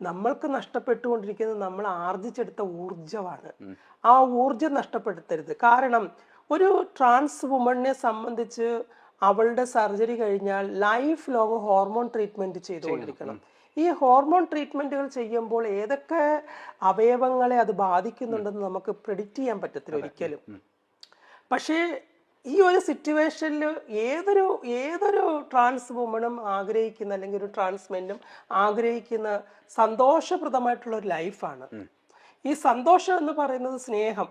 നമ്മൾക്ക് നഷ്ടപ്പെട്ടുകൊണ്ടിരിക്കുന്നത് നമ്മൾ ആർജിച്ചെടുത്ത ഊർജമാണ്. ആ ഊർജം നഷ്ടപ്പെടുത്തരുത്. കാരണം ഒരു ട്രാൻസ് വുമണിനെ സംബന്ധിച്ച് അവളുടെ സർജറി കഴിഞ്ഞാൽ ലൈഫ് ലോങ് ഹോർമോൺ ട്രീറ്റ്മെന്റ് ചെയ്തുകൊണ്ടിരിക്കണം. ഈ ഹോർമോൺ ട്രീറ്റ്മെന്റുകൾ ചെയ്യുമ്പോൾ ഏതൊക്കെ അവയവങ്ങളെ അത് ബാധിക്കുന്നുണ്ടെന്ന് നമുക്ക് പ്രെഡിക്റ്റ് ചെയ്യാൻ പറ്റത്തില്ല ഒരിക്കലും. പക്ഷേ ഈ ഒരു സിറ്റുവേഷനിൽ ഏതൊരു ട്രാൻസ് വുമണും ആഗ്രഹിക്കുന്ന, അല്ലെങ്കിൽ ഒരു ട്രാൻസ്മെന്റും ആഗ്രഹിക്കുന്ന സന്തോഷപ്രദമായിട്ടുള്ള ഒരു ലൈഫാണ്. ഈ സന്തോഷം എന്ന് പറയുന്നത് സ്നേഹം.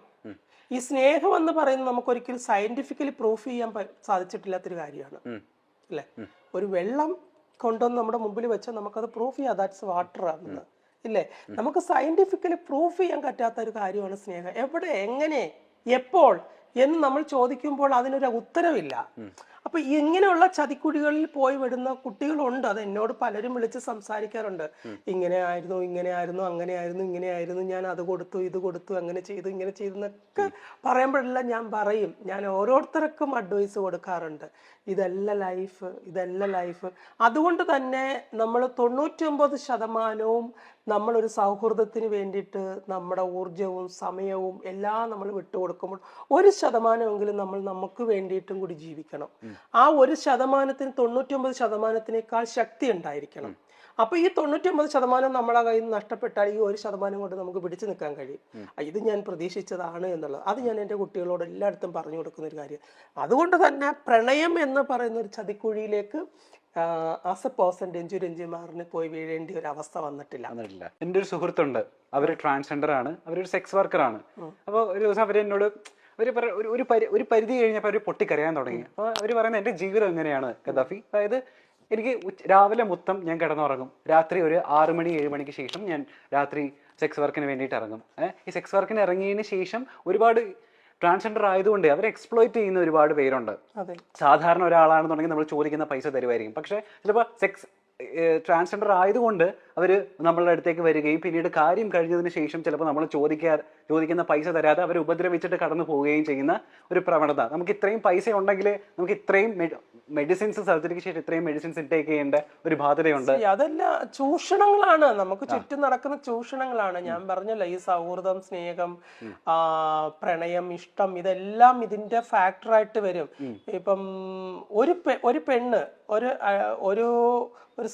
ഈ സ്നേഹം എന്ന് പറയുന്നത് നമുക്കൊരിക്കലും സയന്റിഫിക്കലി പ്രൂഫ് ചെയ്യാൻ സാധിച്ചിട്ടില്ലാത്തൊരു കാര്യമാണ്, അല്ലെ? ഒരു വെള്ളം കൊണ്ടുവന്ന് നമ്മുടെ മുമ്പിൽ വെച്ചാൽ നമുക്കത് പ്രൂഫ് ചെയ്യാം, ദാറ്റ്സ് വാട്ടർ ആണെന്ന്, ഇല്ലേ? നമുക്ക് സയന്റിഫിക്കലി പ്രൂഫ് ചെയ്യാൻ പറ്റാത്ത ഒരു കാര്യമാണ് സ്നേഹം. എവിടെ, എങ്ങനെ, എപ്പോൾ എന്ന് നമ്മൾ ചോദിക്കുമ്പോൾ അതിനൊരു ഉത്തരവില്ല. അപ്പൊ ഇങ്ങനെയുള്ള ചതിക്കുഴികളിൽ പോയി വിടുന്ന കുട്ടികളുണ്ട്. അത് എന്നോട് പലരും വിളിച്ച് സംസാരിക്കാറുണ്ട്. ഇങ്ങനെയായിരുന്നു, അങ്ങനെയായിരുന്നു, ഞാൻ അത് കൊടുത്തു, ഇത് കൊടുത്തു, അങ്ങനെ ചെയ്തു, ഇങ്ങനെ ചെയ്തു എന്നൊക്കെ പറയുമ്പോഴെല്ലാം ഞാൻ പറയും, ഞാൻ ഓരോരുത്തർക്കും അഡ്വൈസ് കൊടുക്കാറുണ്ട്, ഇതല്ല ലൈഫ്. അതുകൊണ്ട് തന്നെ നമ്മൾ 99% നമ്മളൊരു സൗഹൃദത്തിന് വേണ്ടിയിട്ട് നമ്മുടെ ഊർജവും സമയവും എല്ലാം നമ്മൾ വിട്ടുകൊടുക്കുമ്പോൾ 1% നമ്മൾ നമുക്ക് വേണ്ടിയിട്ടും കൂടി ജീവിക്കണം. ആ 1%ത്തിന് 99%-നേക്കാൾ ശക്തി ഉണ്ടായിരിക്കണം. അപ്പൊ ഈ 99% നമ്മളെ കയ്യിൽ നിന്ന് നഷ്ടപ്പെട്ടാൽ ഈ 1% കൊണ്ട് നമുക്ക് പിടിച്ചു നിൽക്കാൻ കഴിയും. ഇത് ഞാൻ പ്രതീക്ഷിച്ചതാണ് എന്നുള്ളത് അത് ഞാൻ എൻ്റെ കുട്ടികളോട് എല്ലായിടത്തും പറഞ്ഞു കൊടുക്കുന്ന ഒരു കാര്യം. അതുകൊണ്ട് തന്നെ പ്രണയം എന്ന് പറയുന്ന ഒരു ചതിക്കുഴിയിലേക്ക് ആസ് എ പേഴ്സൺ രഞ്ജുമാറിന് പോയി വീഴേണ്ട ഒരു അവസ്ഥ വന്നിട്ടില്ല. എൻ്റെ ഒരു സുഹൃത്തുണ്ട്, അവര് ട്രാൻസ്ജെൻഡർ ആണ്, അവരൊരു സെക്സ് വർക്കർ ആണ്. അപ്പോൾ ഒരു ദിവസം അവരെന്നോട് ഒരു പരിധി കഴിഞ്ഞപ്പോൾ അവർ പൊട്ടിക്കരയാൻ തുടങ്ങി. അപ്പോൾ അവർ പറയുന്നത്, എൻ്റെ ജീവിതം എങ്ങനെയാണ് ഗദ്ദാഫി, അതായത് എനിക്ക് രാവിലെ മൊത്തം ഞാൻ കിടന്നുറങ്ങും, രാത്രി ഒരു 6 മണി 7 മണിക്ക് ശേഷം ഞാൻ രാത്രി സെക്സ് വർക്കിന് വേണ്ടിയിട്ട് ഇറങ്ങും. ഈ സെക്സ് വർക്കിന് ഇറങ്ങിയതിന് ശേഷം ഒരുപാട് ട്രാൻസ്ജെൻഡർ ആയതുകൊണ്ട് അവരെ എക്സ്പ്ലോയിറ്റ് ചെയ്യുന്ന ഒരുപാട് പേരുണ്ട്. സാധാരണ ഒരാളാണെന്നുണ്ടെങ്കിൽ നമ്മൾ ചോദിക്കുന്ന പൈസ തരുമായിരിക്കും. പക്ഷെ ചിലപ്പോൾ ട്രാൻസ്ജെൻഡർ ആയതുകൊണ്ട് അവര് നമ്മളുടെ അടുത്തേക്ക് വരികയും പിന്നീട് കാര്യം കഴിഞ്ഞതിന് ശേഷം ചിലപ്പോൾ നമ്മൾ ചോദിക്കുന്ന പൈസ തരാതെ അവർ ഉപദ്രവിച്ചിട്ട് കടന്നു പോവുകയും ചെയ്യുന്ന ഒരു പ്രവണത. നമുക്ക് ഇത്രയും പൈസ ഉണ്ടെങ്കിൽ നമുക്ക് ഇത്രയും മെഡിസിൻസ്, സർജറിക്ക് ശേഷം ഇത്രയും മെഡിസിൻസ് ഇൻടേക്ക് ചെയ്യേണ്ട ഒരു ബാധ്യതയുണ്ട്. അതെല്ലാം ചൂഷണങ്ങളാണ്, നമുക്ക് ചുറ്റും നടക്കുന്ന ചൂഷണങ്ങളാണ്. ഞാൻ പറഞ്ഞല്ലോ, ഈ സൗഹൃദം, സ്നേഹം, പ്രണയം, ഇഷ്ടം, ഇതെല്ലാം ഇതിന്റെ ഫാക്ടറായിട്ട് വരും. ഇപ്പം ഒരു പെണ്ണ് ഒരു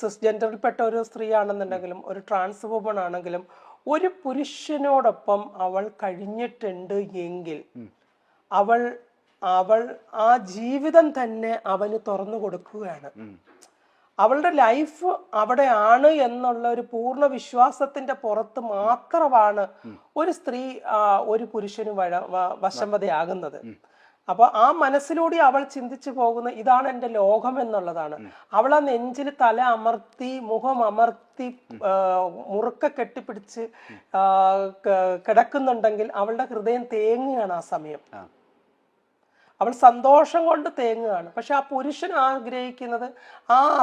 സിസ്ജെൻഡറിൽപ്പെട്ട ഒരു സ്ത്രീ ആണെന്നുണ്ടെങ്കിലും ഒരു ട്രാൻസ് വുമൺ ആണെങ്കിലും ഒരു പുരുഷനോടൊപ്പം അവൾ കഴിഞ്ഞിട്ടുണ്ട് എങ്കിൽ അവൾ ആ ജീവിതം തന്നെ അവന് തുറന്നു കൊടുക്കുകയാണ്. അവളുടെ ലൈഫ് അവിടെയാണ് എന്നുള്ള ഒരു പൂർണ്ണ വിശ്വാസത്തിന്റെ പുറത്ത് മാത്രമാണ് ഒരു സ്ത്രീ ഒരു പുരുഷന് വശംവദയാകുന്നത്. അപ്പൊ ആ മനസ്സിലൂടെ അവൾ ചിന്തിച്ചു പോകുന്ന ഇതാണ് എൻ്റെ ലോകം എന്നുള്ളതാണ്. അവൾ ആ നെഞ്ചിൽ തല അമർത്തി, മുഖം അമർത്തി, മുറുക്ക കെട്ടിപ്പിടിച്ച് കിടക്കുന്നുണ്ടെങ്കിൽ അവളുടെ ഹൃദയം തേങ്ങുകയാണ്. ആ സമയം അവൾ സന്തോഷം കൊണ്ട് തേങ്ങുകയാണ്. പക്ഷെ ആ പുരുഷൻ ആഗ്രഹിക്കുന്നത്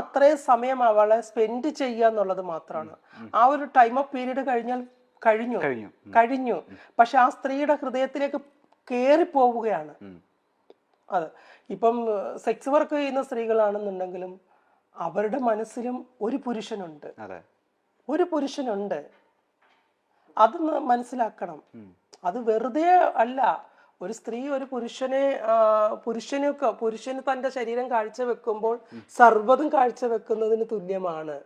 അത്രയും സമയം അവളെ സ്പെൻഡ് ചെയ്യുക എന്നുള്ളത് മാത്രമാണ്. ആ ഒരു ടൈം ഓഫ് പീരീഡ് കഴിഞ്ഞാൽ കഴിഞ്ഞു. പക്ഷെ ആ സ്ത്രീയുടെ ഹൃദയത്തിലേക്ക് കേറിപ്പോവുകയാണ്. അതെ, ഇപ്പം സെക്സ് വർക്ക് ചെയ്യുന്ന സ്ത്രീകളാണെന്നുണ്ടെങ്കിലും അവരുടെ മനസ്സിലും ഒരു പുരുഷനുണ്ട്. അത് മനസ്സിലാക്കണം. അത് വെറുതെ അല്ല. ഒരു സ്ത്രീ ഒരു പുരുഷന് തന്റെ ശരീരം കാഴ്ചവെക്കുമ്പോൾ സർവ്വതും കാഴ്ചവെക്കുന്നതിന് തുല്യമാണ്.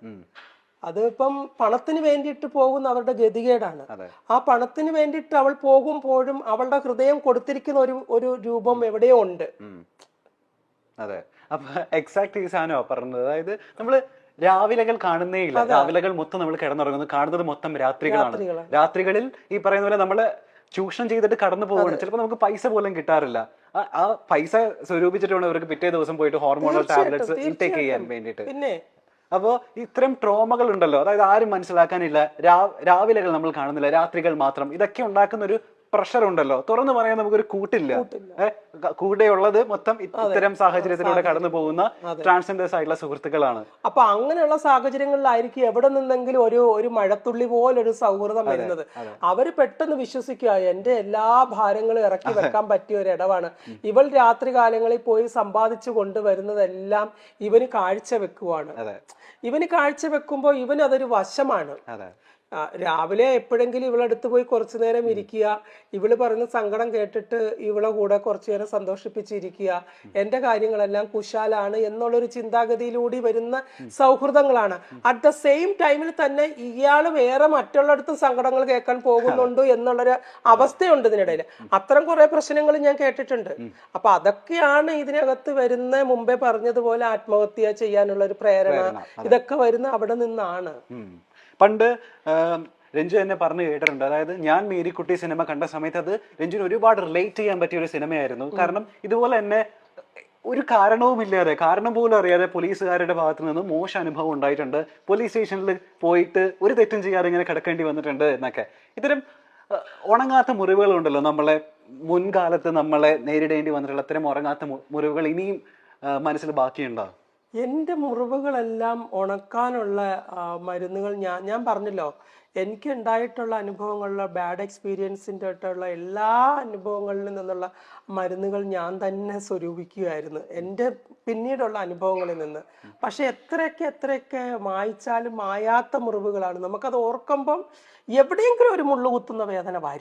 അതിപ്പം പണത്തിന് വേണ്ടിയിട്ട് പോകുന്ന അവരുടെ ഗതികേടാണ്. ആ പണത്തിന് വേണ്ടിയിട്ട് അവൾ പോകുമ്പോഴും അവളുടെ ഹൃദയം കൊടുത്തിരിക്കുന്ന ഒരു രൂപം എവിടെയോ ഉണ്ട്. അതെ, അപ്പൊ എക്സാക്ട് ഈ സാധനമാണ് പറഞ്ഞത്. അതായത് നമ്മള് രാവിലകൾ കാണുന്നേ ഇല്ല. രാവിലകൾ മൊത്തം നമ്മൾ കിടന്നുറങ്ങുന്നു, കാണുന്നത് മൊത്തം രാത്രികളാണ്. രാത്രികളിൽ ഈ പറയുന്ന പോലെ നമ്മള് ചൂഷണം ചെയ്തിട്ട് കടന്നു പോവുകയാണ്. ചിലപ്പോൾ നമുക്ക് പൈസ പോലും കിട്ടാറില്ല. ആ പൈസ സ്വരൂപിച്ചിട്ട് വേണം ഇവർക്ക് പിറ്റേ ദിവസം പോയിട്ട് ഹോർമോണൽ ടാബ്ലറ്റ്സ് ഇൻടേക്ക് ചെയ്യാൻ വേണ്ടിയിട്ട്. അപ്പോൾ ഇത്തരം ട്രോമകൾ ഉണ്ടല്ലോ, അതായത് ആരും മനസ്സിലാക്കാനില്ല. രാവിലെകൾ നമ്മൾ കാണുന്നില്ല, രാത്രികൾ മാത്രം. ഇതൊക്കെ ഉണ്ടാക്കുന്ന ഒരു പ്രഷർ ഉണ്ടല്ലോ, തുറന്നു പറയാൻ നമുക്കൊരു കൂട്ടില്ല. കൂടെയുള്ളത് മൊത്തം ഇത്തരം സാഹചര്യത്തിലൂടെ കടന്നു പോകുന്ന ട്രാൻസ്ജെൻഡേഴ്സ് ആയിട്ടുള്ള സുഹൃത്തുക്കളാണ്. അപ്പൊ അങ്ങനെയുള്ള സാഹചര്യങ്ങളിലായിരിക്കും എവിടെ നിന്നെങ്കിലും ഒരു മഴത്തുള്ളി പോലൊരു സൗഹൃദം വരുന്നത്. അവര് പെട്ടെന്ന് വിശ്വസിക്കുക, എന്റെ എല്ലാ ഭാരങ്ങളും ഇറക്കി വെക്കാൻ പറ്റിയ ഒരു ഇടവാണ്. ഇവൾ രാത്രി കാലങ്ങളിൽ പോയി സമ്പാദിച്ചു കൊണ്ടുവരുന്നതെല്ലാം ഇവന് കാഴ്ചവെക്കുവാണ്. ഇവന് കാഴ്ചവെക്കുമ്പോൾ ഇവന് അതൊരു വശമാണ്. രാവിലെ എപ്പോഴെങ്കിലും ഇവളടുത്ത് പോയി കുറച്ചു നേരം ഇരിക്കുക, ഇവള് പറയുന്ന സങ്കടം കേട്ടിട്ട് ഇവളെ കൂടെ കുറച്ചു നേരം സന്തോഷിപ്പിച്ചിരിക്കുക, എന്റെ കാര്യങ്ങളെല്ലാം കുശാലാണ് എന്നുള്ളൊരു ചിന്താഗതിയിലൂടെ വരുന്ന സൗഹൃദങ്ങളാണ്. അറ്റ് ദ സെയിം ടൈമിൽ തന്നെ ഇയാള് വേറെ മറ്റുള്ളിടത്തും സങ്കടങ്ങൾ കേൾക്കാൻ പോകുന്നുണ്ട് എന്നുള്ളൊരു അവസ്ഥയുണ്ട് ഇതിനിടയിൽ. അത്തരം കുറെ പ്രശ്നങ്ങൾ ഞാൻ കേട്ടിട്ടുണ്ട്. അപ്പൊ അതൊക്കെയാണ് ഇതിനകത്ത് വരുന്ന, മുമ്പേ പറഞ്ഞതുപോലെ ആത്മഹത്യ ചെയ്യാനുള്ള ഒരു പ്രേരണ, ഇതൊക്കെ വരുന്ന അവിടെ നിന്നാണ്. പണ്ട് രഞ്ജു എന്നെ പറഞ്ഞു കേട്ടിട്ടുണ്ട്, അതായത് ഞാൻ മേരിക്കുട്ടി സിനിമ കണ്ട സമയത്ത് അത് രഞ്ജുവിന് ഒരുപാട് റിലേറ്റ് ചെയ്യാൻ പറ്റിയ ഒരു സിനിമയായിരുന്നു. കാരണം ഇതുപോലെ തന്നെ ഒരു കാരണവുമില്ലാതെ, കാരണം പോലും അറിയാതെ പോലീസുകാരുടെ ഭാഗത്ത് നിന്ന് മോശം അനുഭവം ഉണ്ടായിട്ടുണ്ട്, പോലീസ് സ്റ്റേഷനിൽ പോയിട്ട് ഒരു തെറ്റും ചെയ്യാതെ ഇങ്ങനെ കിടക്കേണ്ടി വന്നിട്ടുണ്ട് എന്നൊക്കെ. ഇത്തരം ഉണങ്ങാത്ത മുറിവുകളുണ്ടല്ലോ നമ്മളെ മുൻകാലത്ത് നമ്മളെ നേരിടേണ്ടി വന്നിട്ടുള്ള അത്തരം ഉറങ്ങാത്ത മുറിവുകൾ ഇനിയും മനസ്സിൽ ബാക്കിയുണ്ടോ? എൻ്റെ മുറിവുകളെല്ലാം ഉണക്കാനുള്ള മരുന്നുകൾ ഞാൻ പറഞ്ഞല്ലോ, എനിക്ക് ഉണ്ടായിട്ടുള്ള അനുഭവങ്ങളിലെ ബാഡ് എക്സ്പീരിയൻസിൻ്റെ ആയിട്ടുള്ള എല്ലാ അനുഭവങ്ങളിൽ നിന്നുള്ള മരുന്നുകൾ ഞാൻ തന്നെ സ്വരൂപിക്കുകയായിരുന്നു എൻ്റെ പിന്നീടുള്ള അനുഭവങ്ങളിൽ നിന്ന്. പക്ഷെ എത്രയൊക്കെ മായ്ച്ചാലും മായാത്ത മുറിവുകളാണ്. നമുക്കത് ഓർക്കുമ്പം എവിടെയെങ്കിലും ഒരു മുള്ളു കുത്തുന്ന വേദന വരും.